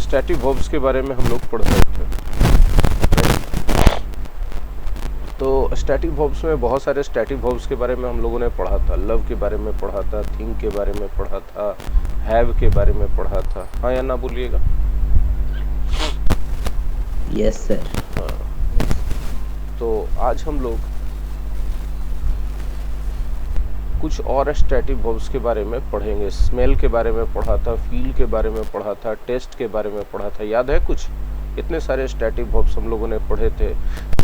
Static verbs के बारे में हम लोग पढ़ रहे थे। तो स्टैटिक वर्ब्स में बहुत सारे स्टैटिक वर्ब्स के बारे में हम लोगों ने पढ़ा था। लव के बारे में पढ़ा था, थिंक के बारे में पढ़ा था, हैव के बारे में पढ़ा था। हाँ या ना बोलिएगा। Yes sir. हाँ, तो आज हम लोग कुछ और स्टैटिक वर्ब्स के बारे में पढ़ेंगे। स्मेल के बारे में पढ़ा था, फील के बारे में पढ़ा था, टेस्ट के बारे में पढ़ा था। याद है कुछ? इतने सारे स्टैटिक वर्ब्स हम लोगों ने पढ़े थे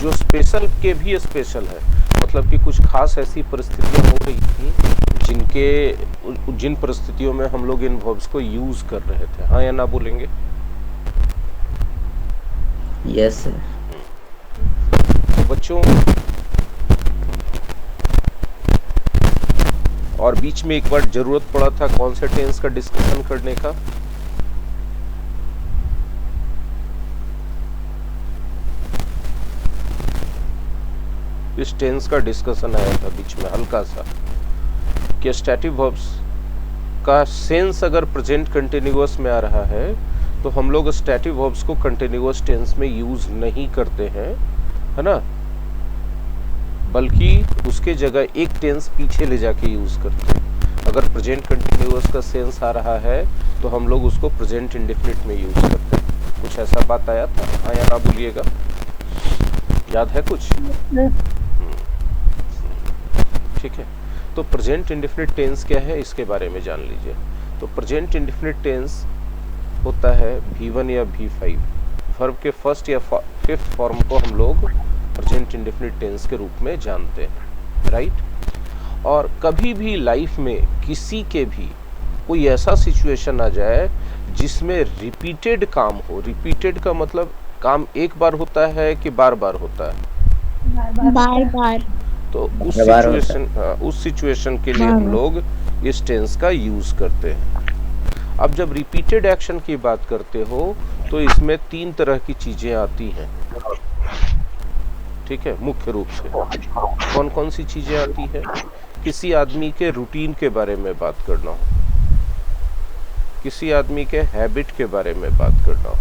जो स्पेशल के भी स्पेशल है। मतलब कि कुछ खास ऐसी परिस्थितियां हो रही थी जिन परिस्थितियों में हम लोग इन वर्ब्स को यूज कर रहे थे। हाँ या ना बोलेंगे? Yes sir. तो बच्चों, और बीच में एक बार जरूरत पड़ा था कौन से टेंस का डिस्कशन करने का? इस टेंस का डिस्कशन आया था बीच में हल्का सा कि स्टैटिक वर्ब्स का सेंस अगर प्रेजेंट कंटिन्यूअस में आ रहा है तो हम लोग स्टैटिक वर्ब्स को कंटिन्यूअस टेंस में यूज नहीं करते हैं, है ना, बल्कि उसके जगह एक टेंस पीछे ले जाके यूज करते हैं। अगर प्रेजेंट कंटिन्यूअस का सेंस आ रहा है तो हम लोग उसको प्रेजेंट इंडेफिनिट में यूज करते हैं। कुछ ऐसा बात आया था? हाँ या ना बोलिएगा। याद है कुछ? ठीक है, तो प्रेजेंट इंडेफिनिट टेंस क्या है इसके बारे में जान लीजिए। तो प्रेजेंट इंडेफिनिट टेंस होता है V1 या V5। वर्ब के फर्स्ट या फिफ्थ फॉर्म को हम लोग प्रेजेंट इंडेफिनिट टेंस के रूप में जानते हैं, राइट। और कभी भी लाइफ में किसी के भी कोई ऐसा सिचुएशन आ जाए जिसमें रिपीटेड काम हो। रिपीटेड का मतलब काम एक बार होता है कि बार बार होता है? बार बार। तो उस सिचुएशन के लिए हाँ। हम लोग इस टेंस का यूज करते हैं। अब जब रिपीटेड एक्शन की बात करते हो तो इसमें तीन तरह की चीजें आती हैं, ठीक है, मुख्य रूप से। कौन कौन सी चीजें आती हैं? किसी आदमी के रूटीन के बारे में बात करना हो, किसी आदमी के हैबिट के बारे में बात करना हो,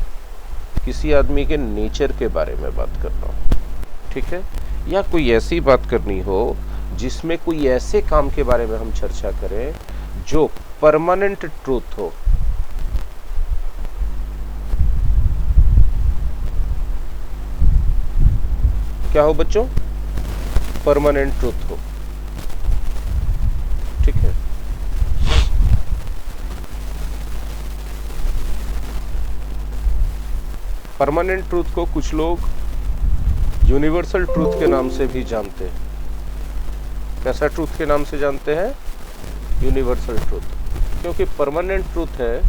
किसी आदमी के नेचर के बारे में बात करना हो, ठीक है, या कोई ऐसी बात करनी हो जिसमें कोई ऐसे काम के बारे में हम चर्चा करें जो परमानेंट ट्रूथ हो। क्या हो बच्चों? परमानेंट ट्रूथ हो, ठीक है। परमानेंट ट्रूथ को कुछ लोग यूनिवर्सल ट्रूथ के नाम से भी जानते हैं। कैसा ट्रूथ के नाम से जानते हैं? Universal truth. क्योंकि परमानेंट ट्रूथ है।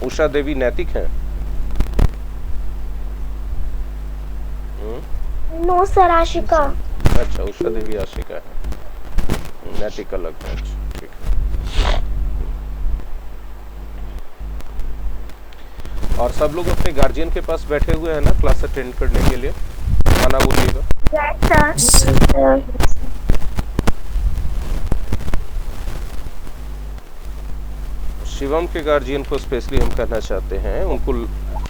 उषा देवी नैतिक है? No sir, Ashika. अच्छा, उषा देवी आशिका है, नैतिक अलग है। अच्छा, ठीक है। और सब लोग अपने गार्जियन के पास बैठे हुए हैं ना क्लास अटेंड करने के लिए? खाना बोलिएगा। शिवम के गार्जियन को स्पेशली हम कहना चाहते हैं, उनको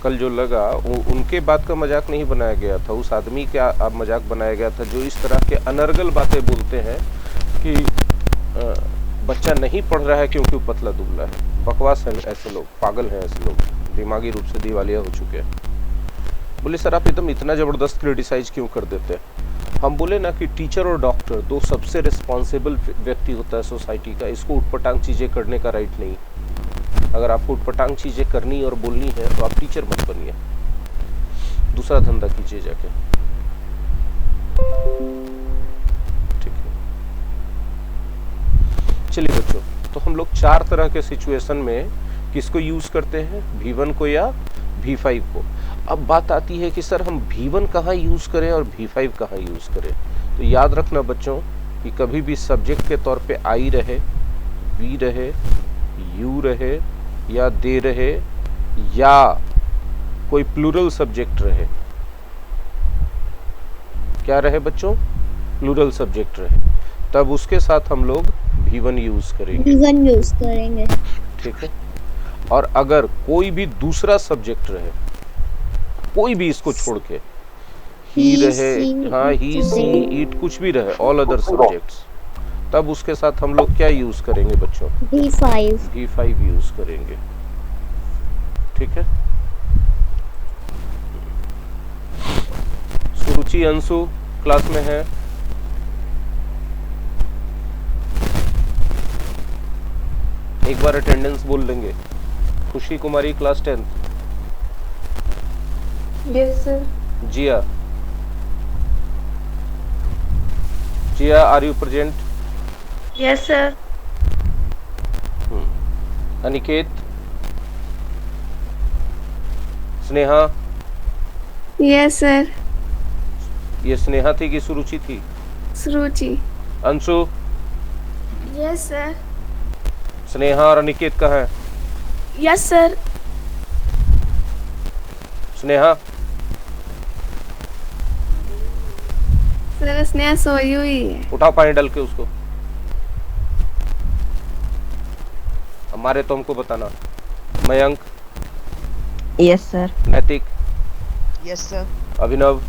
कल जो लगा उनके बात का मजाक नहीं बनाया गया था, उस आदमी का मजाक बनाया गया था जो इस तरह के अनर्गल बातें बोलते हैं कि बच्चा नहीं पढ़ रहा है क्योंकि वो पतला दुबला है। बकवास है, ऐसे लोग पागल हैं, ऐसे लोग दिमागी रूप से दिवालिया हो चुके हैं। बोले सर आप एकदम इतना ज़बरदस्त क्रिटिसाइज क्यों कर देते हैं? हम बोले ना कि टीचर और डॉक्टर दो सबसे रिस्पॉन्सिबल व्यक्ति होता है सोसाइटी का। इसको उटपटांग चीज़ें करने का राइट नहीं। अगर आपको उटपटांग चीज़ें करनी और बोलनी है तो आप टीचर मत बनिए, दूसरा धंधा कीजिए जाके, ठीक है। चलिए बच्चों, तो हम लोग चार तरह के सिचुएशन में किसको यूज करते हैं? V1 को या V5 को। अब बात आती है कि सर हम V1 कहाँ यूज करें और V5 कहाँ यूज करें। तो याद रखना बच्चों कि कभी भी सब्जेक्ट के तौर पे I रहे, V रहे, U रहे या दे रहे या कोई प्लूरल सब्जेक्ट रहे। क्या रहे बच्चों? प्लूरल सब्जेक्ट रहे, तब उसके साथ हम लोग V1 यूज करेंगे। V1 यूज करेंगे। ठीक है। और अगर कोई भी दूसरा सब्जेक्ट रहे, कोई भी इसको छोड़ के, ही रहे, हाँ ही सी इट कुछ भी रहे, ऑल अदर सब्जेक्ट्स, तब उसके साथ हम लोग क्या यूज करेंगे बच्चों? V5 V5 यूज करेंगे, ठीक है। सुरुचि अंशु क्लास में है? एक बार अटेंडेंस बोल लेंगे। Khushi Kumari class 10th? Yes sir. Jiya, Jiya are you present? Yes sir. Aniket? Sneha? Yes sir. ये स्नेहा थी कि सुरुचि थी? सुरुचि। अंशु? Yes sir. स्नेहा और अनिकेत कहाँ है? Yes sir. Sneha? Sir Sneha सोई हुई है। उठाओ पानी डाल के उसको, हमारे तो हमको बताना। Mayank? Yes sir. Naitik? Yes sir. Abhinav?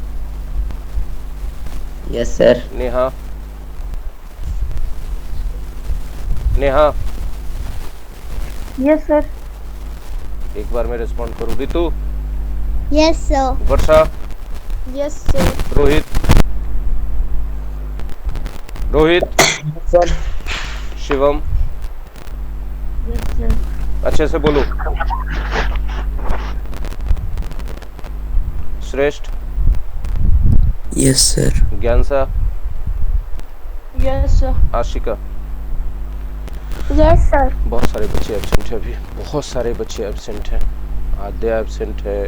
Yes sir. Neha? Neha? Yes sir. एक बार मैं रिस्पॉन्ड करूँ। Ritu? Yes sir Varsha? Yes sir. Rohit? Rohit? Sir. Shivam? Yes sir. अच्छे से बोलो। Shreshth? Yes sir. Gyansa? Yes sir. Ashika? Yes sir बहुत सारे बच्चे एब्सेंट हैं, अभी बहुत सारे बच्चे एब्सेंट हैं। आद्या एब्सेंट है,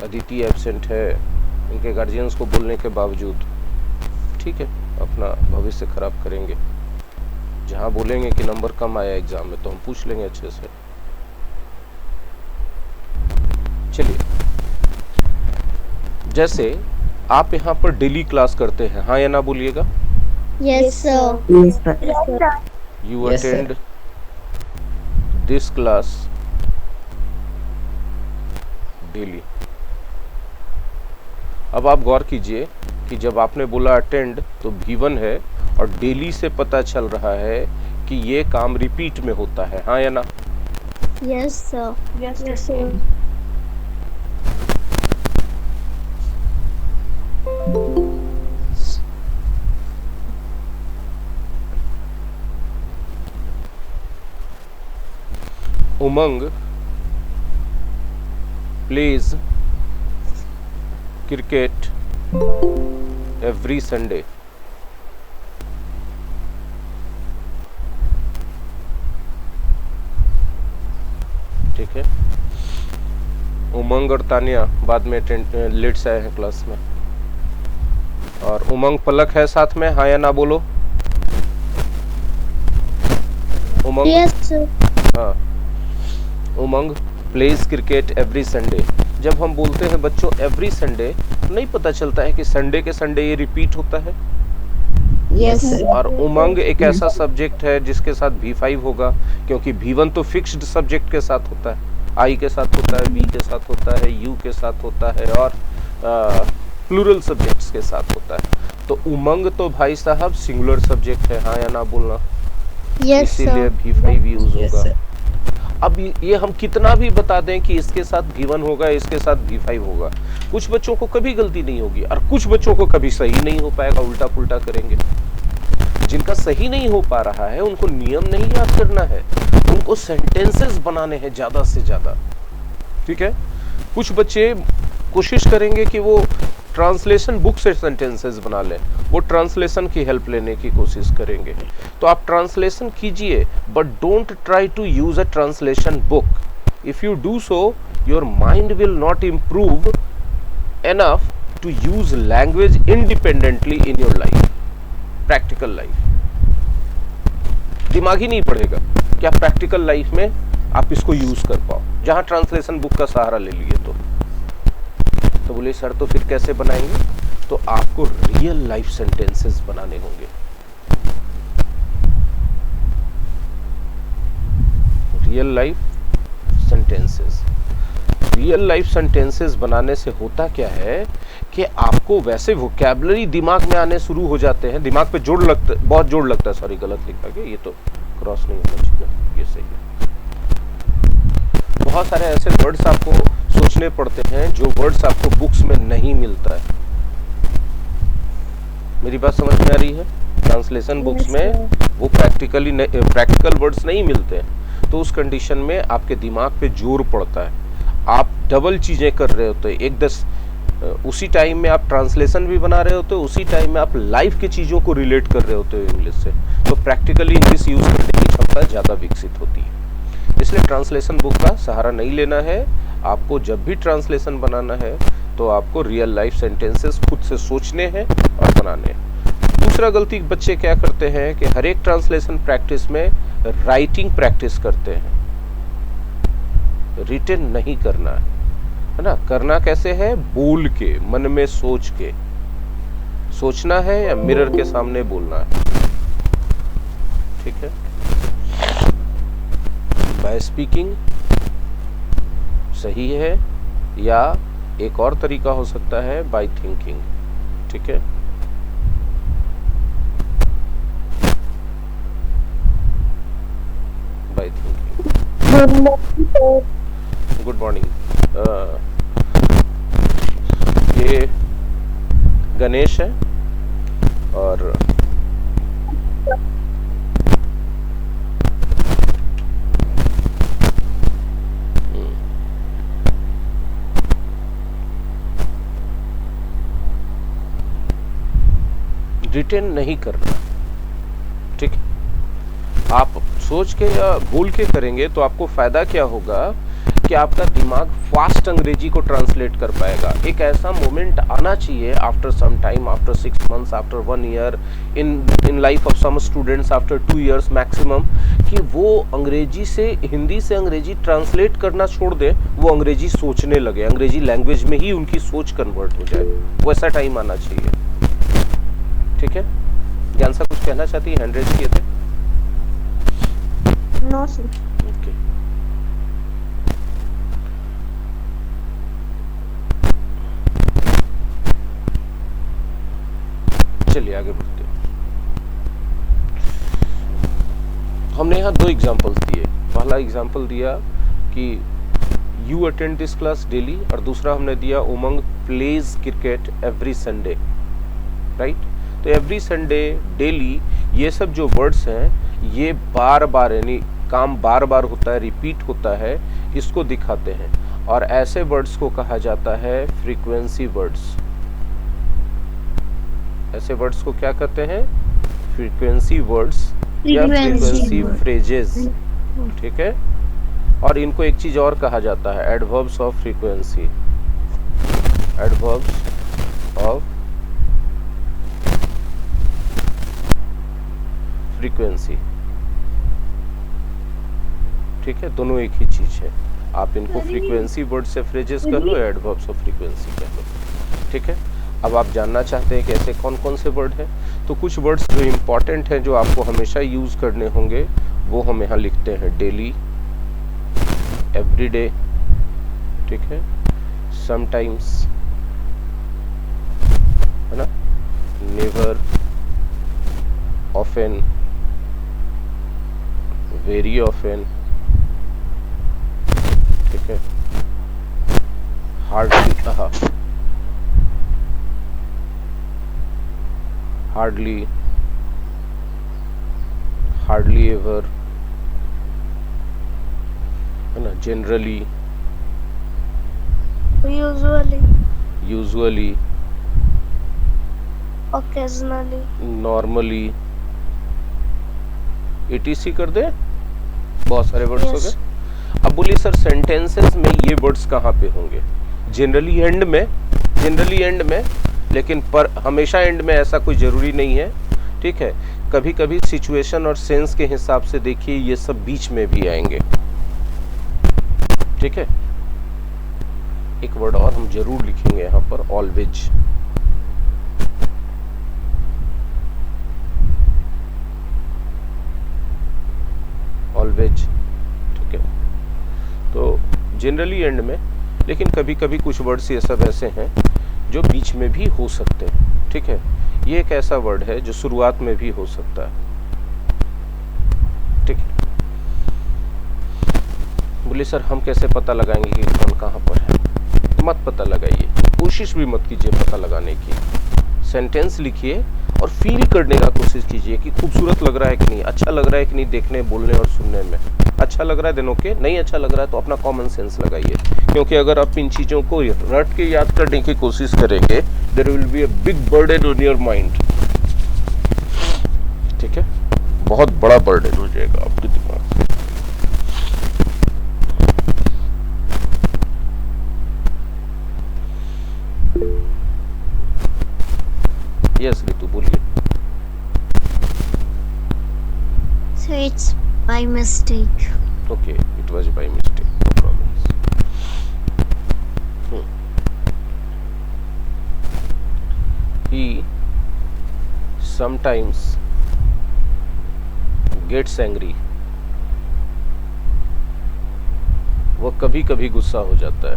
अदिति एब्सेंट है, इनके गार्जियंस को बोलने के बावजूद। ठीक है, अपना भविष्य खराब करेंगे। जहाँ बोलेंगे कि नंबर कम आया एग्जाम में, तो हम पूछ लेंगे अच्छे से। चलिए, जैसे आप यहाँ पर डेली क्लास करते हैं, हाँ या ना बोलिएगा। Yes sir yes sir. You Yes, sir. attend this class daily. अब आप गौर कीजिए कि जब आपने बोला अटेंड तो V1 है, और डेली से पता चल रहा है कि ये काम रिपीट में होता है, हाँ या ना? Yes sir yes sir. Umang plays cricket every Sunday. ठीक है, उमंग और तानिया बाद में लेट से आए हैं क्लास में। और उमंग पलक है साथ में, हाँ या ना बोलो। उमंग? Yes sir हाँ, उमंग प्लेज क्रिकेट एवरी संडे। जब हम बोलते हैं बच्चों एवरी संडे, नहीं पता चलता है कि संडे के संडे ये रिपीट होता है। Yes sir. और उमंग एक ऐसा सब्जेक्ट है जिसके साथ V5 होगा, क्योंकि V1 तो फिक्स्ड सब्जेक्ट के साथ होता है, I के साथ होता है, V के साथ होता है, U के साथ होता है, और प्लूरल सब्जेक्ट्स के साथ होता है। तो उमंग तो भाई साहब सिंगुलर सब्जेक्ट है, हाँ या ना बोलना। Yes इसीलिए sir V5 यूज यस होगा। सर। अब ये हम कितना भी बता दें कि इसके साथ V1 होगा, इसके साथ V5 होगा, कुछ बच्चों को कभी गलती नहीं होगी, और कुछ बच्चों को कभी सही नहीं हो पाएगा, उल्टा पुल्टा करेंगे। जिनका सही नहीं हो पा रहा है उनको नियम नहीं याद करना है, उनको सेंटेंसेस बनाने हैं ज्यादा से ज्यादा। ठीक है, कुछ बच्चे कोशिश करेंगे कि वो ट्रांसलेशन बुक से सेंटेंसेस बना लें, वो ट्रांसलेशन की हेल्प लेने की कोशिश करेंगे। तो आप ट्रांसलेशन कीजिए, but don't try to use a translation book. If you do so, your mind will not improve enough to use language independently in your life, practical life. दिमाग ही नहीं पड़ेगा कि आप प्रैक्टिकल लाइफ में आप इसको यूज कर पाओ, जहां ट्रांसलेशन बुक का सहारा ले लिए। तो बोले सर तो फिर कैसे बनाएंगे? तो आपको रियल लाइफ सेंटेंसेस बनाने होंगे। Real life sentences. Real life sentences बनाने से होता क्या है कि आपको वैसे वोकैबुलरी दिमाग में आने शुरू हो जाते हैं, दिमाग पे जोड़ लगता, बहुत जोड़ लगता है, सॉरी गलत लिखा गया, ये तो क्रॉस नहीं होना चाहिए, ये सही है। बहुत सारे ऐसे वर्ड्स आपको सोचने पड़ते हैं जो वर्ड्स आपको बुक्स में नहीं मिलता है। मेरी बात समझ में आ रही है? ट्रांसलेशन बुक्स में वो प्रैक्टिकल वर्ड्स नहीं मिलते हैं, तो उस कंडीशन में आपके दिमाग पे जोर पड़ता है, आप डबल चीजें कर रहे होते हैं। उसी टाइम में आप ट्रांसलेशन भी बना रहे होते हो, उसी टाइम में आप लाइफ की चीजों को रिलेट कर रहे होते हो इंग्लिश से, तो प्रैक्टिकली इंग्लिश यूज करने की क्षमता ज्यादा विकसित होती है। इसलिए ट्रांसलेशन बुक का सहारा नहीं लेना है। आपको जब भी ट्रांसलेशन बनाना है तो आपको रियल लाइफ सेंटेंसेस खुद से सोचने हैं और बनाने हैं। दूसरा गलती बच्चे क्या करते हैं कि हर एक ट्रांसलेशन प्रैक्टिस में राइटिंग प्रैक्टिस करते हैं, रिटन नहीं करना है ना। करना कैसे है? बोल के, मन में सोच के सोचना है या मिरर के सामने बोलना है, ठीक है। बाय स्पीकिंग सही है, या एक और तरीका हो सकता है बाय थिंकिंग, ठीक है। By thinking. Good morning. ये गणेश है और रिटेन नहीं करना, ठीक है। आप सोच के या बोल के करेंगे तो आपको फायदा क्या होगा कि आपका दिमाग फास्ट अंग्रेजी को ट्रांसलेट कर पाएगा। एक ऐसा मोमेंट आना चाहिए after some time, after 6 months, after 1 year, in life of some students after 2 years maximum, कि वो अंग्रेजी से हिंदी से अंग्रेजी ट्रांसलेट करना छोड़ दे, वो अंग्रेजी सोचने लगे, अंग्रेजी लैंग्वेज में ही उनकी सोच कन्वर्ट हो जाए, वैसा टाइम आना चाहिए, ठीक है। ज्ञानसा कुछ कहना चाहती है? हैंड रेज किए थे। No sir. ओके, चलिए आगे बढ़ते हैं। हमने यहाँ 2 एग्जांपल्स दिए। पहला एग्जांपल दिया कि you attend this class daily, और दूसरा हमने दिया Umang plays cricket every Sunday, right. तो एवरी संडे, डेली, ये सब जो वर्ड्स हैं ये बार बार, यानी काम बार बार होता है, रिपीट होता है, इसको दिखाते हैं, और ऐसे वर्ड्स को कहा जाता है फ्रीक्वेंसी वर्ड्स। ऐसे वर्ड्स को क्या कहते हैं? फ्रीक्वेंसी वर्ड्स या फ्रीक्वेंसी फ्रेजेस, ठीक है। और इनको एक चीज और कहा जाता है adverbs of frequency, adverbs of frequency, ठीक है। दोनों एक ही चीज है, आप इनको फ्रीक्वेंसी वर्ड से फ्रेजेस कह लो, एडवर्ब्स ऑफ फ्रीक्वेंसी कह लो, ठीक है। अब आप जानना चाहते हैं कि ऐसे कौन कौन से वर्ड हैं, तो कुछ वर्ड्स जो इम्पोर्टेंट हैं, जो आपको हमेशा यूज करने होंगे, वो हम यहाँ लिखते हैं। डेली, एवरीडे, ठीक है, समटाइम्स, है ना, नेवर, ऑफन, वेरी ऑफन, ठीक है, हार्डली, हार्डली, हार्डली एवर, है ना, generally, Usually, usually, occasionally, normally, etc कर दे। बहुत सारे वर्ड्स हो Yes. गए। अब बोलिए सर सेंटेंसेस में ये वर्ड्स कहाँ पे होंगे? जनरली एंड में, जनरली एंड में, लेकिन पर हमेशा एंड में ऐसा कोई जरूरी नहीं है, ठीक है। कभी कभी सिचुएशन और सेंस के हिसाब से देखिए ये सब बीच में भी आएंगे, ठीक है। एक वर्ड और हम जरूर लिखेंगे यहाँ पर, ऑलवेज, ऑलवेज, ठीक है। जनरली एंड में, लेकिन कभी कभी कुछ वर्ड्स ये सब ऐसे हैं जो बीच में भी हो सकते हैं। ठीक है, ये एक ऐसा वर्ड है जो शुरुआत में भी हो सकता है। ठीक है, बोले सर हम कैसे पता लगाएंगे कि कौन कहाँ पर है? मत पता लगाइए, कोशिश भी मत कीजिए पता लगाने की। सेंटेंस लिखिए और फील करने का कोशिश कीजिए कि खूबसूरत लग रहा है कि नहीं, अच्छा लग रहा है कि नहीं, देखने, बोलने और सुनने में। अच्छा लग रहा है देन ओके, नहीं अच्छा लग रहा है तो अपना कॉमन सेंस लगाइए, क्योंकि अगर आप इन चीज़ों को रट के याद करने की कोशिश करेंगे there will be a big burden on your mind. ठीक है, बहुत बड़ा बर्डन हो जाएगा आपके दिमाग पे। यस रितु बोलिए। So it's by mistake. Okay, it was by mistake. No problems. He sometimes gets angry. वो कभी कभी गुस्सा हो जाता है।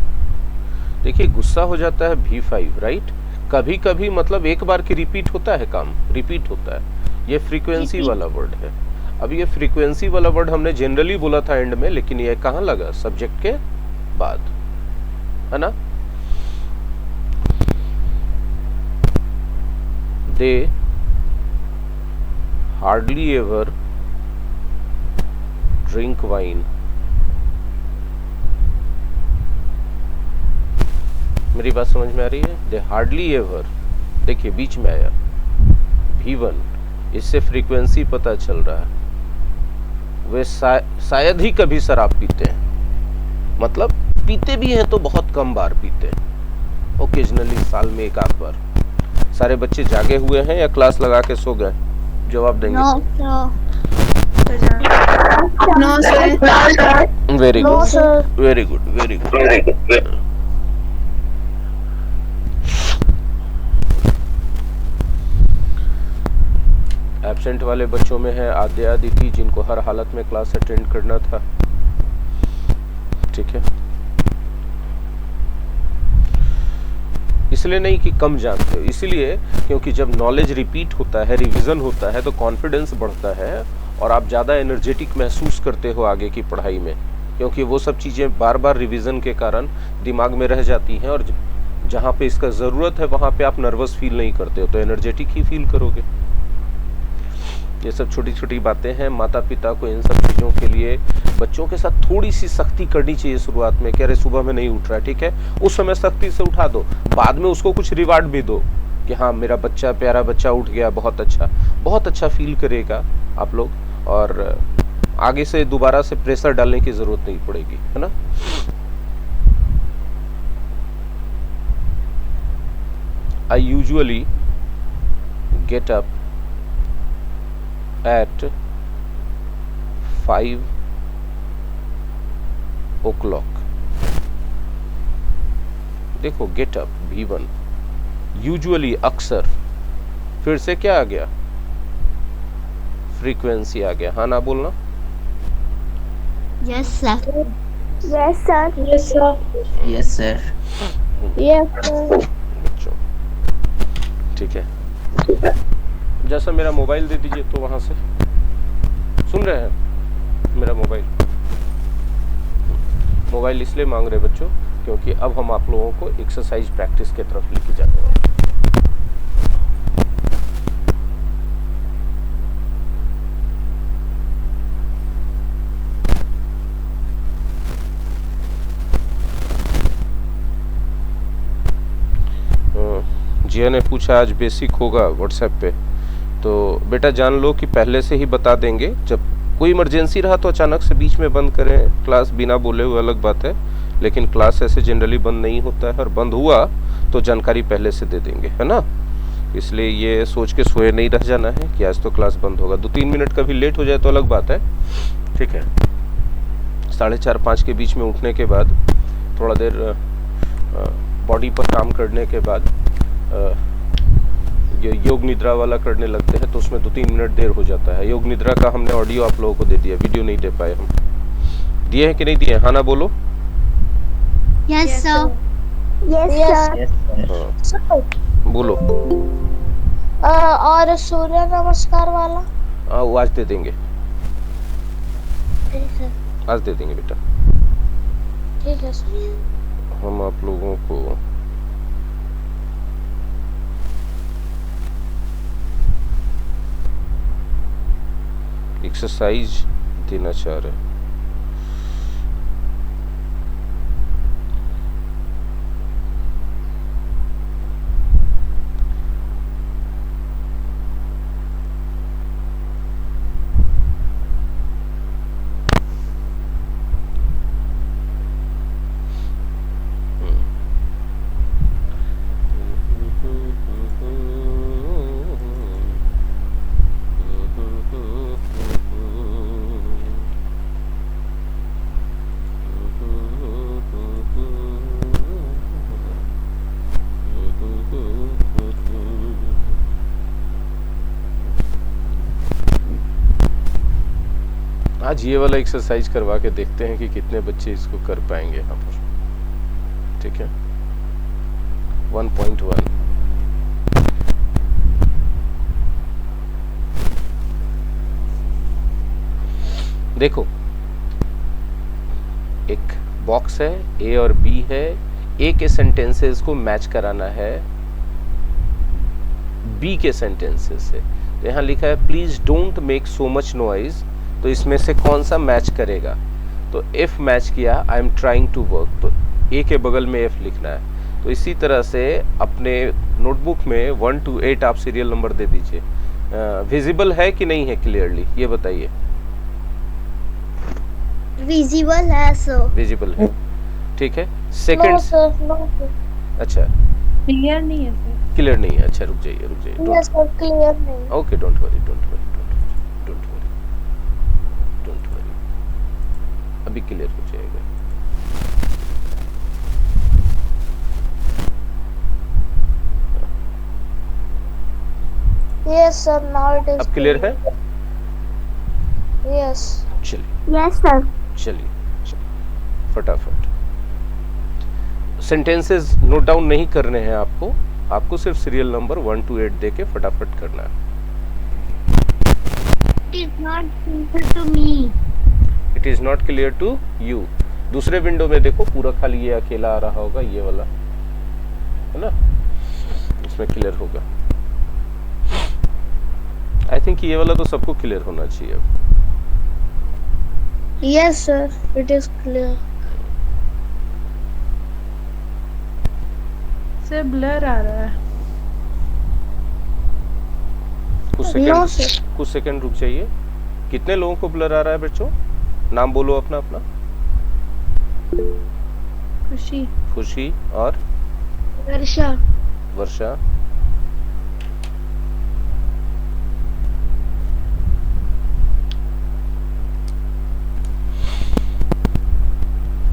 देखिए गुस्सा हो जाता है V5, राइट? कभी कभी मतलब एक बार की रिपीट होता है, काम रिपीट होता है। ये फ्रीक्वेंसी वाला वर्ड है। अब ये फ्रीक्वेंसी वाला वर्ड हमने जनरली बोला था एंड में, लेकिन ये कहाँ लगा? सब्जेक्ट के बाद, है ना? दे हार्डली एवर ड्रिंक वाइन। मेरी बात समझ में आ रही है? दे हार्डली एवर, देखिए बीच में आया V1, इससे फ्रीक्वेंसी पता चल रहा है। वे शायद ही कभी शराब पीते हैं, मतलब पीते भी हैं तो बहुत कम बार पीते हैं, ओकेजनली, साल में एक आध बार। सारे बच्चे जागे हुए हैं या क्लास लगा के सो गए? जवाब देंगे। No, sir. Very No, good, sir. Very good, very good. Absent वाले बच्चों में है आद्या, अदिति, जिनको हर हालत में क्लास अटेंड करना था। ठीक है, इसलिए नहीं कि कम जानते हो, इसलिए क्योंकि जब नॉलेज रिपीट होता है, रिवीजन होता है, तो कॉन्फिडेंस बढ़ता है और आप ज़्यादा एनर्जेटिक महसूस करते हो आगे की पढ़ाई में, क्योंकि वो सब चीज़ें बार बार रिवीजन के कारण दिमाग में रह जाती हैं और जहाँ पे इसका ज़रूरत है वहाँ पे आप नर्वस फील नहीं करते हो, तो एनर्जेटिक ही फील करोगे। ये सब छोटी छोटी बातें हैं। माता पिता को इन सब चीज़ों के लिए बच्चों के साथ थोड़ी सी सख्ती करनी चाहिए शुरुआत में, कि अरे सुबह में नहीं उठ रहा है, ठीक है, उस समय सख्ती से उठा दो, बाद में उसको कुछ रिवार्ड भी दो कि हाँ मेरा बच्चा, प्यारा बच्चा उठ गया, बहुत अच्छा फील करेगा आप लोग, और आगे से दोबारा से प्रेशर डालने की जरूरत नहीं पड़ेगी, है ना? I usually get up at 5 o'clock। देखो गेट अप V1, यूजुअली, अक्सर, फिर से क्या आ गया? फ्रीक्वेंसी आ गया। हाँ ना बोलना। Yes, sir. Yes, sir. Yes, sir. Yes, sir. Yes, sir. बच्चों ठीक है, जैसा मेरा मोबाइल दे दीजिए तो वहां से सुन रहे हैं। मेरा मोबाइल इसलिए मांग रहे बच्चों क्योंकि अब हम आप लोगों को एक्सरसाइज प्रैक्टिस की तरफ लेके जाने वाले हैं। जिया ने पूछा आज बेसिक होगा व्हाट्सएप पे, तो बेटा जान लो कि पहले से ही बता देंगे। जब कोई इमरजेंसी रहा तो अचानक से बीच में बंद करें क्लास बिना बोले हुए अलग बात है, लेकिन क्लास ऐसे जनरली बंद नहीं होता है, और बंद हुआ तो जानकारी पहले से दे देंगे, है ना? इसलिए ये सोच के सोए नहीं रह जाना है कि आज तो क्लास बंद होगा। 2-3 मिनट कभी लेट हो जाए तो अलग बात है, ठीक है। 4:30-5 के बीच में उठने के बाद थोड़ा देर बॉडी पर काम करने के बाद ये योग निद्रा वाला करने लगते हैं, तो उसमें 2-3 मिनट देर हो जाता है। योग निद्रा का हमने ऑडियो आप लोगों को दे दिया, वीडियो नहीं दे पाए हम। दिए हैं कि नहीं दिए? हाँ ना बोलो। Yes, sir. Yes, sir. Yes, sir. हाँ, Sir. बोलो। और सूर्य नमस्कार वाला? हाँ, वो आज दे देंगे, ठीक है, आज दे देंगे बेटा। ठीक है सर। हम आप लोगों को एक्सरसाइज देना चाह रहे हैं। आज ये वाला एक्सरसाइज करवा के देखते हैं कि कितने बच्चे इसको कर पाएंगे यहाँ पर। ठीक है, 1.1। देखो, एक बॉक्स है, ए और बी है। ए के सेंटेंसेस को मैच कराना है बी के सेंटेंसेस से। तो यहाँ लिखा है please don't make so much noise. तो इसमें से कौन सा मैच करेगा? तो एफ मैच किया, I am trying to work, तो ए के बगल में एफ लिखना है। तो इसी तरह से अपने नोटबुक में 1 to 8 आप सीरियल नंबर दे दीजिए। विजिबल है कि नहीं है क्लियरली, ये बताइए। Visible है sir. विजिबल है, ठीक है। No second, sir, no sir. अच्छा क्लियर नहीं है सर। क्लियर नहीं है, अच्छा रुक जाइए रुक जाइए। यस सर, क्लियर नहीं। Okay, don't worry don't worry don't worry don't worry, अभी क्लियर हो जाएगा। Yes sir, now it is अब क्लियर है? यस। चलिए यस सर। चलिए फटाफट सेंटेंसेस नोट डाउन नहीं करने हैं आपको, आपको सिर्फ सीरियल नंबर 1 to 8 दे के फटाफट करना है। It is not clear to me. It is not clear to you. दूसरे विंडो में देखो, पूरा खाली ये अकेला आ रहा होगा, ये वाला है ना, इसमें क्लियर होगा। आई थिंक ये वाला तो सबको क्लियर होना चाहिए। Yes sir, it is clear. Sir blur आ रहा है। No sir. कुछ सेकंड रुक जाइए। कितने लोगों को ब्लर आ रहा है बच्चों? नाम बोलो अपना अपना। खुशी। खुशी और वर्षा। वर्षा।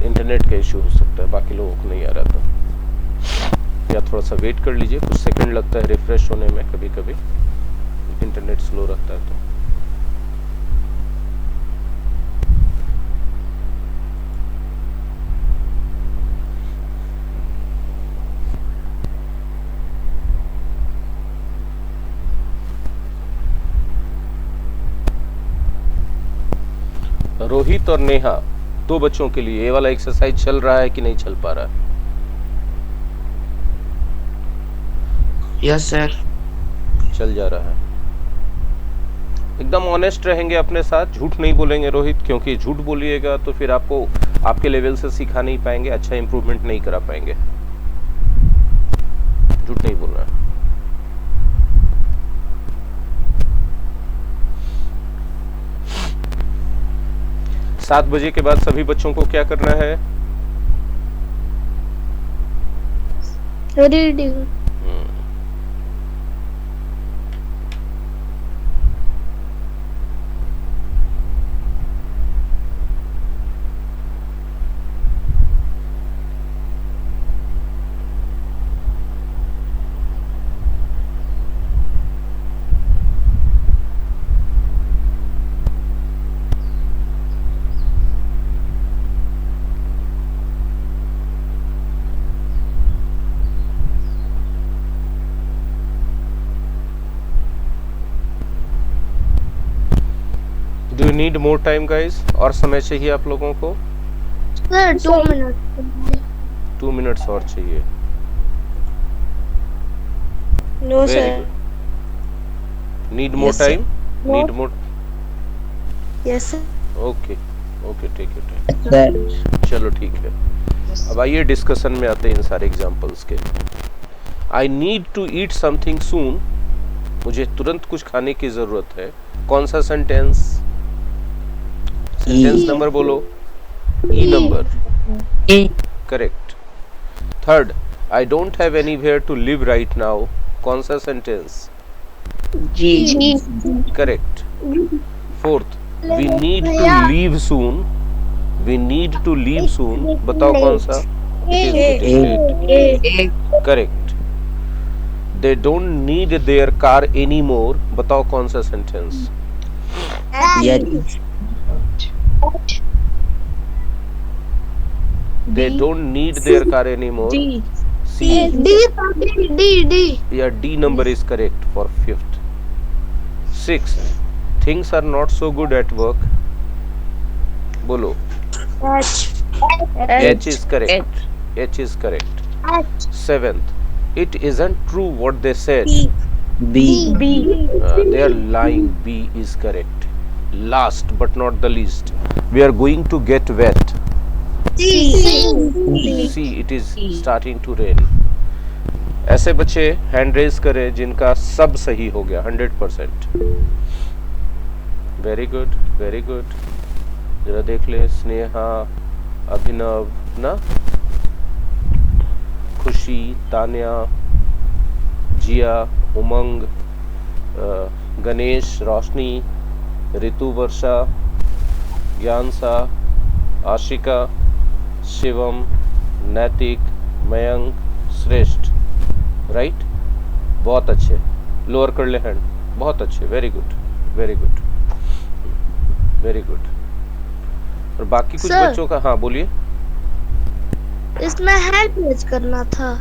इंटरनेट का इश्यू हो सकता है, बाकी लोगों को नहीं आ रहा था, या थोड़ा सा वेट कर लीजिए, कुछ सेकंड लगता है रिफ्रेश होने में, कभी कभी इंटरनेट स्लो रखता है तो। रोहित और नेहा, दो बच्चों के लिए ये वाला एक्सरसाइज चल रहा है कि नहीं चल पा रहा है? Yes sir. चल जा रहा है। एकदम ऑनेस्ट रहेंगे अपने साथ, झूठ नहीं बोलेंगे रोहित, क्योंकि झूठ बोलिएगा तो फिर आपको आपके लेवल से सिखा नहीं पाएंगे, अच्छा इंप्रूवमेंट नहीं करा पाएंगे। झूठ नहीं बोलना है। सात बजे के बाद सभी बच्चों को क्या करना है? Reading. Need more time guys, और समय चाहिए आप लोगों को? Sir, 2 minutes. 2 मिनट्स और चाहिए। No, very sir. Good. Need more Yes, sir. Time? Need more. Yes, sir. Okay okay, ठीक है। सर चलो ठीक है, अब आइए डिस्कशन में आते हैं इन सारे एग्जांपल्स के। I need to eat something soon, मुझे तुरंत कुछ खाने की जरूरत है। कौन सा सेंटेंस? सेंटेंस नंबर बोलो। E number, correct. Third, I don't have anywhere to live right now. कौन सा सेंटेंस? जी correct. Fourth, we need to leave soon. We need to leave soon, बताओ कौन सा? It is late, correct. They don't need their car any more, बताओ कौन सा सेंटेंस? They don't need their car any more. D. D. या D number is correct for fifth. Six, things are not so good at work, बोलो। H is correct. H is correct. Seventh, it isn't true what they said. B They are lying. B is correct. Last but not the least, we are going to get wet. See, it is starting to rain. ऐसे बच्चे hand raise करें जिनका सब सही हो गया 100%। Very good, very good. जरा देख ले, स्नेहा, अभिनव ना, खुशी, तान्या, जिया, उमंग, गणेश, रोशनी, ऋतु, वर्षा, ज्ञानसा, आशिका, शिवम, नैतिक, मयंक, श्रेष्ठ। राइट, बहुत अच्छे। लोअर कर ले हैंड, बहुत अच्छे, very good, very good, very good. और बाकी कुछ Sir. बच्चों का, हाँ बोलिए। इसमें हैंड रेज करना था।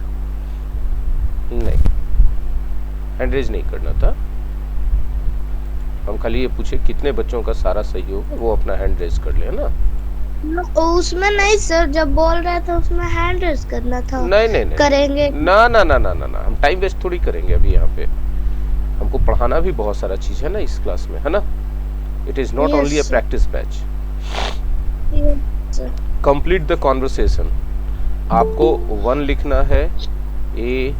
नहीं, हैंड रेज नहीं करना था। हम खाली ये पूछे कितने बच्चों का सारा सही हो, वो अपना हैंड रेज कर ले ना। उसमें नहीं सर, जब बोल रहे थे उसमें हैंड रेज करना था। नहीं नहीं नहीं, करेंगे। ना ना ना ना ना ना, हम टाइम वेस्ट थोड़ी करेंगे अभी यहाँ पे। हमको पढ़ाना भी बहुत सारा चीज है ना इस क्लास में, है ना। It is not Yes, only a sir. Practice batch. Sir, complete the conversation. आपको 1 लिखना है, ए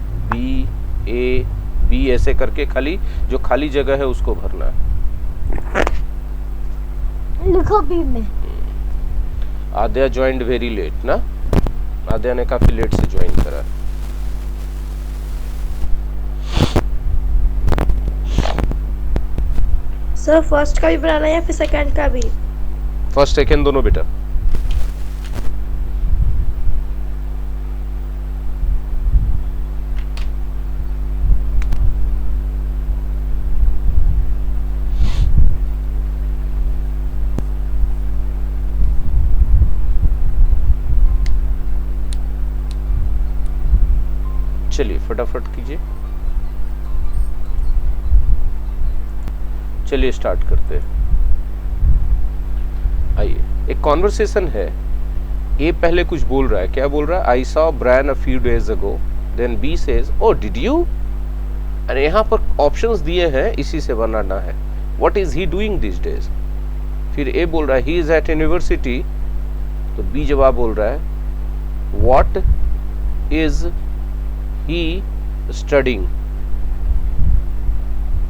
बी ऐसे करके, खाली जो खाली जगह है उसको भरना है। लिखो बी में। आद्या ज्वाइंड वेरी लेट ना, आद्या ने काफी लेट से ज्वाइन करा। सर फर्स्ट का भी बनाना है या फिर सेकंड का भी? फर्स्ट सेकंड दोनों बेटा। चलिए फटाफट कीजिए, चलिए स्टार्ट करते हैं। आइए, एक कॉन्वर्सेशन है। ए पहले कुछ बोल रहा है, क्या बोल रहा है? I saw Brian a few days ago, then B says oh did you. अरे यहाँ पर ऑप्शंस दिए हैं, इसी से बनाना है। What is he doing this days. फिर ए बोल रहा है ही इज एट यूनिवर्सिटी, तो बी जवाब बोल रहा है व्हाट इज ही स्टडिंग।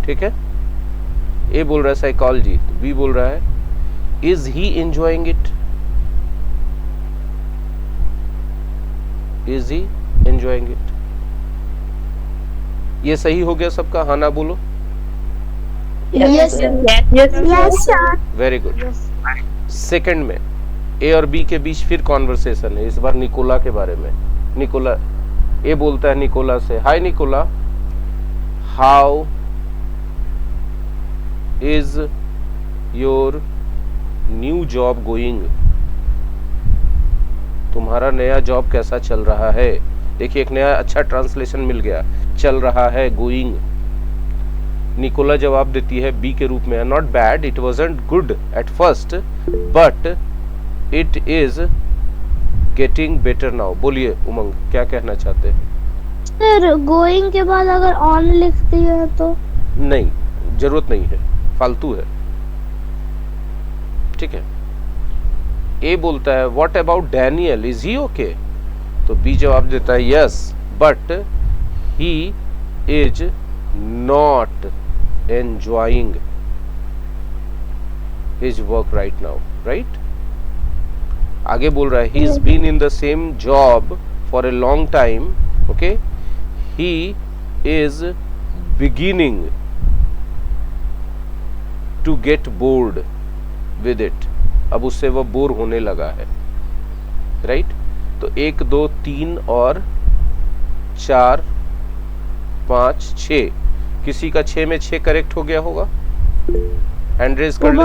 ठीक है, ए बोल रहा है साइकोलॉजी, तो बी बोल रहा है is he enjoying it. Is he enjoying it. ये सही हो गया सबका? हाँ ना बोलो। Yes sir. Very good. Second में ए और बी के बीच फिर कॉन्वर्सेशन है, इस बार निकोला के बारे में। निकोला, ए बोलता है निकोला से, hi Nicola, how is your new job going. तुम्हारा नया जॉब कैसा चल रहा है। देखिए एक नया अच्छा ट्रांसलेशन मिल गया, चल रहा है, गोइंग। निकोला जवाब देती है बी के रूप में, not bad, it wasn't good at first but it is getting better now. बोलिए उमंग, क्या कहना चाहते हैं? सर गोइंग के बाद अगर ऑन लिख दिया तो? नहीं, जरूरत नहीं है, फालतू है। ठीक है। ए बोलता है what about Daniel, is he okay? तो बी जवाब देता है yes but he is not enjoying his work right now, right? आगे बोल रहा है he is been in the same job for a long time, okay, he is beginning to get bored with it. अब उससे वह bore होने लगा है, राइट? तो 1 2 3 और 4 5 6, किसी का 6 में 6 करेक्ट हो गया होगा? हैंड रेज कर ले।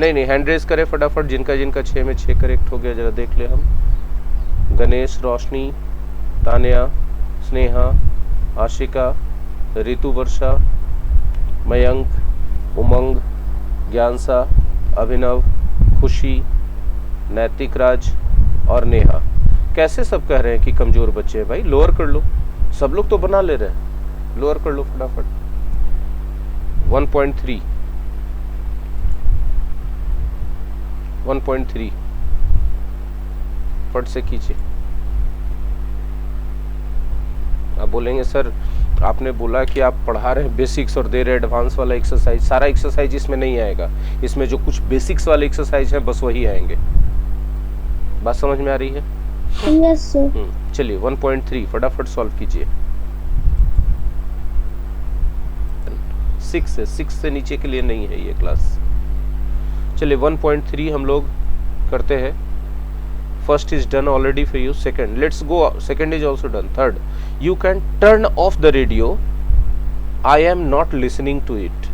नहीं, हैंड रेज करे फटाफट जिनका 6 में 6 करेक्ट हो गया, जरा देख ले हम। गणेश, रोशनी, तान्या, स्नेहा, आशिका, ऋतु वर्षा, मयंक, उमंग, ज्ञानसा, अभिनव, खुशी, नैतिक राज और नेहा। कैसे सब कह रहे हैं कि कमजोर बच्चे हैं? भाई लोअर कर लो, सब लोग तो बना ले रहे हैं, लोअर कर लो फटाफट। 1.3 1.3 फट से कीजिए। आप बोलेंगे सर आपने बोला कि आप पढ़ा रहे हैं बेसिक्स और दे रहे हैं एडवांस वाला एक्सरसाइज, सारा एक्सरसाइज इसमें नहीं आएगा, इसमें जो कुछ बेसिक्स वाले एक्सरसाइज हैं बस वही आएंगे। बात समझ में आ रही है? Yes sir. चलिए 1.3 फटाफट सॉल्व कीजिए। 6 से नीचे के लिए नहीं है ये क्लास। चलिए 1.3 हम लोग करते हैं। First is done already for you. Second, let's go. Second is also done. Third, you can turn off the radio. I am not listening to it.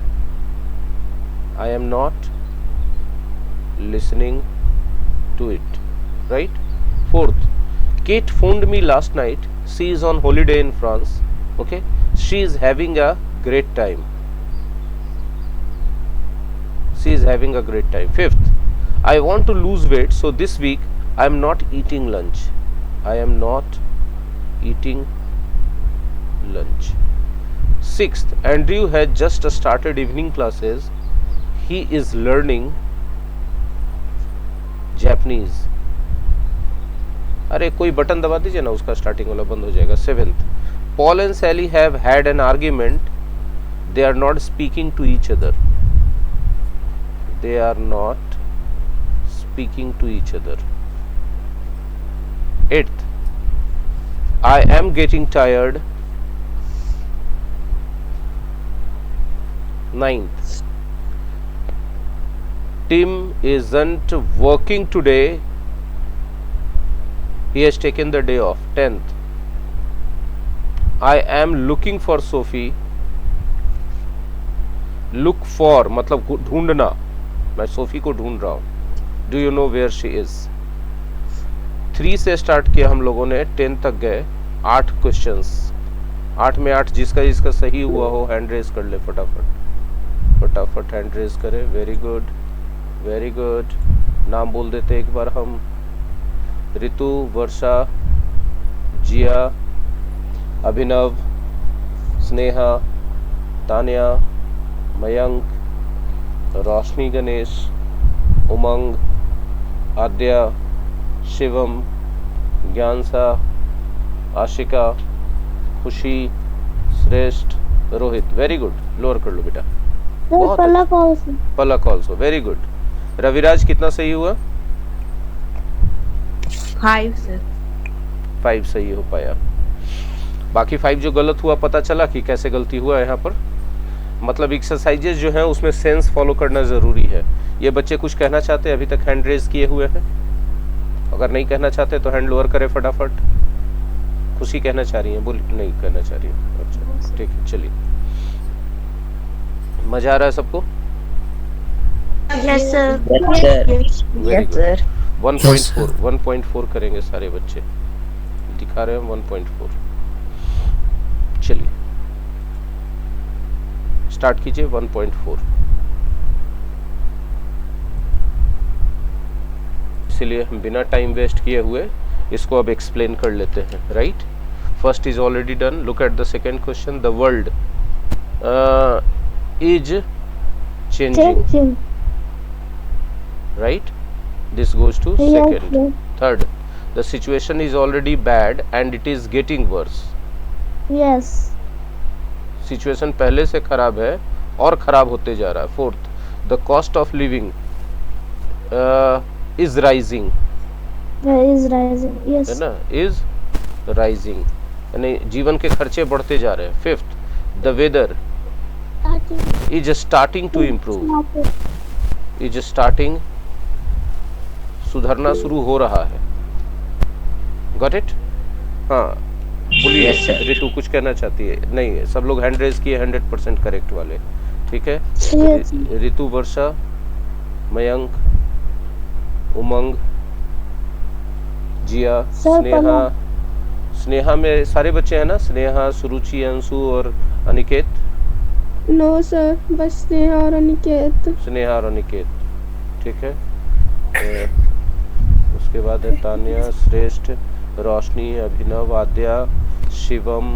I am not listening to it. Right? Fourth, Kate phoned me last night. She is on holiday in France. Okay? She is having a great time. She is having a great time. Fifth, I want to lose weight, so this week I am not eating lunch. I am not eating lunch. Sixth, Andrew has just started evening classes. He is learning Japanese. अरे कोई button दबा दीजिए ना, उसका starting वाला बंद हो जाएगा। Seventh, Paul and Sally have had an argument. They are not speaking to each other. They are not speaking to each other. 8th, I am getting tired. 9th, Tim isn't working today. He has taken the day off. 10th, I am looking for Sophie. Look for मतलब ढूंढना, मैं Sophie को ढूंढ रहा हूँ। Do you know where she is? 3 से start किया हम लोगों ने, 10 तक गए। 8 क्वेश्चंस, 8 में 8 जिसका सही हुआ हो हैंड रेज कर ले फटाफट हैंड रेज करे। Very good very good. नाम बोल देते एक बार हम। ऋतु, वर्षा, जिया, अभिनव, स्नेहा, तान्या, मयंक, रोशनी, गणेश, उमंग, आद्या, शिवम, ज्ञानसा, आशिका, खुशी, श्रेष्ठ, रोहित। Very good. लोअर कर लो बेटा। Palak also. Very good. Raviraj कितना सही हुआ? 5 सर। 5 सही हो पाया। बाकी 5 जो गलत हुआ पता चला कि कैसे गलती हुआ यहाँ पर। मतलब एक्सरसाइजेज जो हैं उसमें सेंस फॉलो करना जरूरी है। ये बच्चे कुछ कहना चाहते हैं? अभी तक हैंड रेज किए हुए हैं। अगर नहीं कहना चाहते तो हैंड लोअर करें फटाफट। खुशी कहना चाह रही है? बोल नहीं कहना चाह रही है। अच्छा ठीक है, चलिए। मजा आ रहा है सबको? Yes sir. Yes sir. 1.4 करेंगे सारे बच्चे। दिखा रहे हैं 1.4। चलिए स्टार्ट कीजिए 1.4। इसलिए हम बिना टाइम वेस्ट किए हुए इसको अब एक्सप्लेन कर लेते हैं, right. First is already done, look at the second question. The world is changing, right? This goes to second. Third, the situation is already bad and it is getting worse. Yes. Situation पहले से खराब है और खराब होते जा रहा है। Fourth, the cost of living is rising. Is rising. Yes. है ना, is rising, यानी जीवन के खर्चे बढ़ते जा रहे हैं। Fifth, the weather is starting to improve. Is starting, सुधरना शुरू हो रहा है। Got it? हाँ, बोलिए। Yes, sir. रितु कुछ कहना चाहती है? नहीं, सब लोग हैंड रेज किए 100% करेक्ट वाले, ठीक है। Yes. रितु, वर्षा, मयंक, उमंग, जिया, Sir, स्नेहा। स्नेहा में सारे बच्चे हैं ना? स्नेहा, सुरुचि, अंशु और अनिकेत। नो सर, बस स्नेहा और अनिकेत। स्नेहा और अनिकेत, ठीक है। उसके बाद है तान्या, श्रेष्ठ, रोशनी, अभिनव, आद्या, शिवम,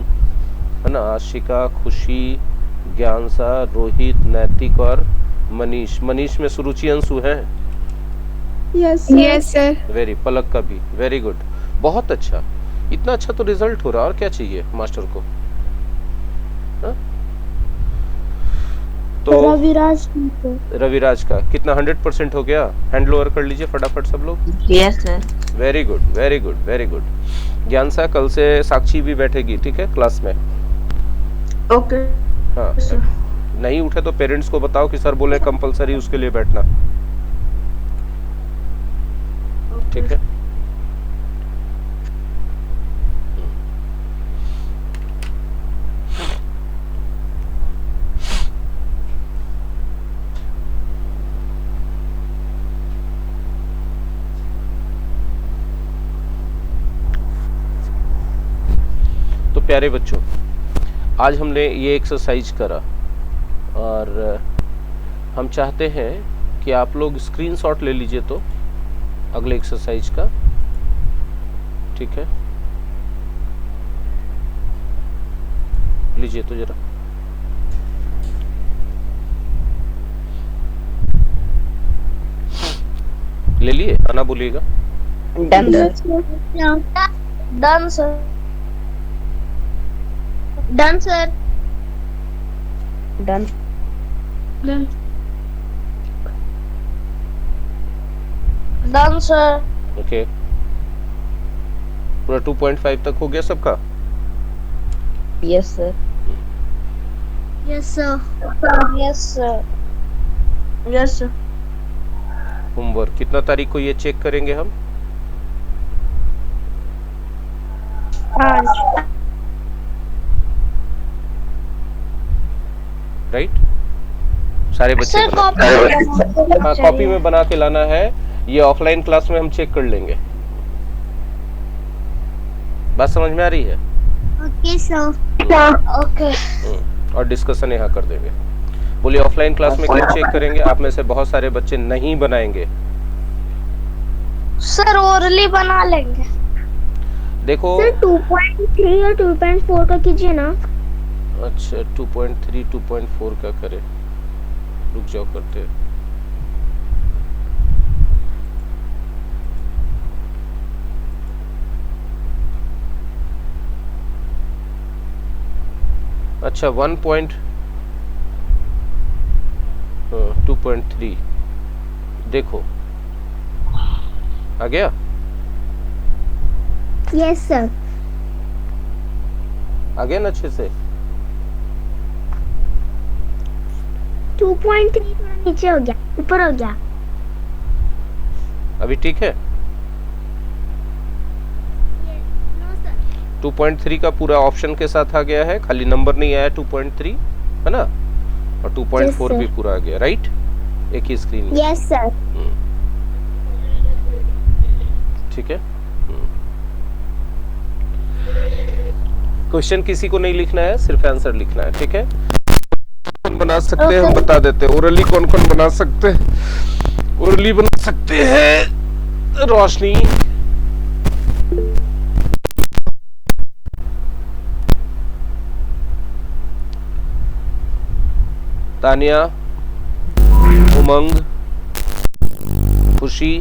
है ना, आशिका, खुशी, ज्ञानसा, रोहित, नैतिक और मनीष। मनीष में सुरुचि, अंशु हैं? Yes sir. वेरी, पलक का भी, वेरी गुड, बहुत अच्छा। इतना अच्छा तो रिजल्ट हो रहा, और क्या चाहिए मास्टर को? हा? तो रविराज का कितना 100% हो गया? हैंड लोअर कर लीजिए फटाफट सब लोग। Yes sir. Very good, very good, very good. Gyansa, कल से साक्षी भी बैठेगी, ठीक है, क्लास में। ओके। हाँ, नहीं उठे तो पेरेंट्स को बताओ कि सर बोले कंपलसरी उसके लिए बैठना, ठीक है। तो प्यारे बच्चों, आज हमने ये एक्सरसाइज करा और हम चाहते हैं कि आप लोग स्क्रीनशॉट ले लीजिए तो अगले एक्सरसाइज का, ठीक है। लीजिए तो जरा। ले लिए? आना बोलिएगा। Done sir. Done, sir. Done, sir. Done. Done, sir. Okay, पूरा 2.5 तक हो गया सबका? Yes sir. Yes, sir. Yes, sir. Yes, sir. Homework कितना तारीख को ये चेक करेंगे हम? राइट, सारे बच्चे Sir, बना- हाँ, कॉपी में बना के लाना है। ये ऑफलाइन क्लास में हम चेक कर लेंगे। बात समझ में आ रही है? Okay, sir. Okay. और डिस्कशन यहाँ कर देंगे। बोलिए, ऑफलाइन क्लास में क्या चेक करेंगे? आप में से बहुत सारे बच्चे नहीं बनाएंगे। Sir, orally बना लेंगे। देखो, Sir, 2.3 और 2.4 का कीजिए ना। अच्छा, 2.3 2.4 का करें? रुक जाओ, करते हैं। अच्छा, 2.3 देखो, आ गया? Yes, sir. आ गया ना अच्छे से? 2.3 थोड़ा नीचे हो गया, ऊपर हो गया। अभी ठीक है? No, sir. 2.3 का पूरा ऑप्शन के साथ आ गया है, खाली नंबर नहीं आया 2.3, है ना? और 2.4 Yes, भी पूरा आ गया, राइट? एक ही स्क्रीन में, Yes, sir. ठीक है। क्वेश्चन किसी को नहीं लिखना है, सिर्फ आंसर लिखना है, ठीक है। कौन बना सकते हैं हम बता देते हैं। ओरली कौन कौन बना सकते हैं? ओरली बना सकते हैं रोशनी, तानिया, उमंग, खुशी,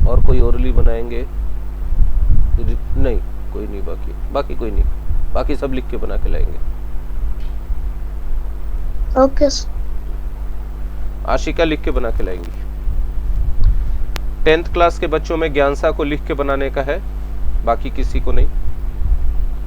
और कोई ओरली बनाएंगे? नहीं, कोई नहीं, बाकी कोई नहीं, बाकी सब लिख के बना के लाएंगे। ओके आशिका लिख के बना के लाएंगी। 10th क्लास के बच्चों में ज्ञानसा को लिख के बनाने का है, बाकी किसी को नहीं,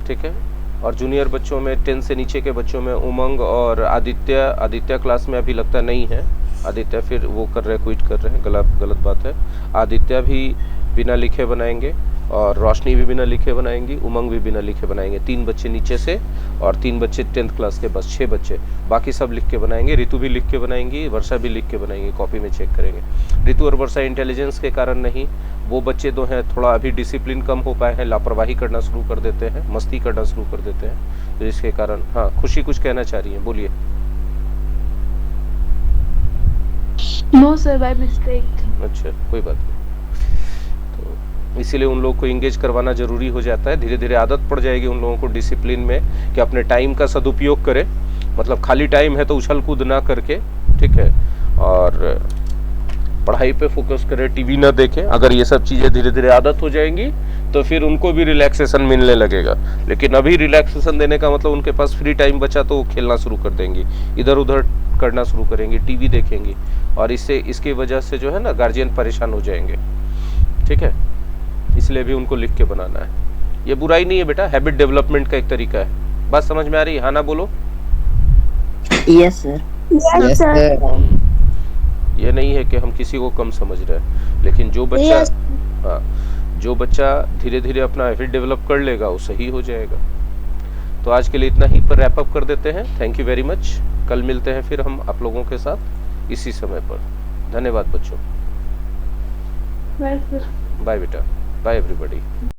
ठीक है। और जूनियर बच्चों में 10 से नीचे के बच्चों में उमंग और आदित्य क्लास में अभी लगता नहीं है। आदित्य फिर वो कर रहे, क्विट कर रहे हैं, गलत बात है। आदित्य भी बिना लिखे बनाएंगे और रोशनी भी बिना लिखे बनाएंगी, उमंग भी बिना लिखे बनाएंगे। 3 बच्चे नीचे से और 3 बच्चे 10th क्लास के, बस 6 बच्चे, बाकी सब लिख के बनाएंगे। ऋतु भी लिख के बनाएंगी, वर्षा भी लिख के बनाएंगी, कॉपी में चेक करेंगे। ऋतु और वर्षा इंटेलिजेंस के कारण नहीं, वो बच्चे तो हैं थोड़ा अभी डिसिप्लिन कम हो पाए हैं, लापरवाही करना शुरू कर देते हैं, मस्ती करना शुरू कर देते हैं, तो इसके कारण। हाँ, खुशी कुछ कहना चाह रही है, बोलिए। No sir, by mistake. अच्छा, कोई बात नहीं। तो इसीलिए उन लोगों को इंगेज करवाना जरूरी हो जाता है। धीरे धीरे आदत पड़ जाएगी उन लोगों को डिसिप्लिन में कि अपने टाइम का सदुपयोग करें, मतलब खाली टाइम है तो उछल कूद ना करके, ठीक है, और पढ़ाई पे फोकस करें, टीवी ना देखें। अगर ये सब चीज़ें धीरे धीरे आदत हो जाएंगी तो फिर उनको भी रिलैक्सेशन मिलने लगेगा। लेकिन अभी रिलैक्सेशन देने का मतलब उनके पास फ्री टाइम बचा तो वो खेलना शुरू कर देंगी, इधर उधर करना शुरू करेंगी, टीवी देखेंगी, और इसकी वजह से जो है ना गार्जियन परेशान हो जाएंगे, ठीक है। इसलिए भी उनको लिख के बनाना है। ये बुराई नहीं है बेटा, हैबिट डेवलपमेंट का एक तरीका है। बात समझ में आ रही है? हाँ ना बोलो। Yes sir. Yes, sir. ये नहीं है कि हम किसी को कम समझ रहे हैं, लेकिन जो बच्चा हाँ, जो बच्चा धीरे धीरे अपना हैबिट डेवलप कर लेगा वो सही हो जाएगा। तो आज के लिए इतना ही पर रैप अप कर देते हैं। Thank you very much. कल मिलते हैं फिर हम आप लोगों के साथ इसी समय पर। धन्यवाद बच्चों। Bye sir. बाय बेटा, बाय एवरीबॉडी।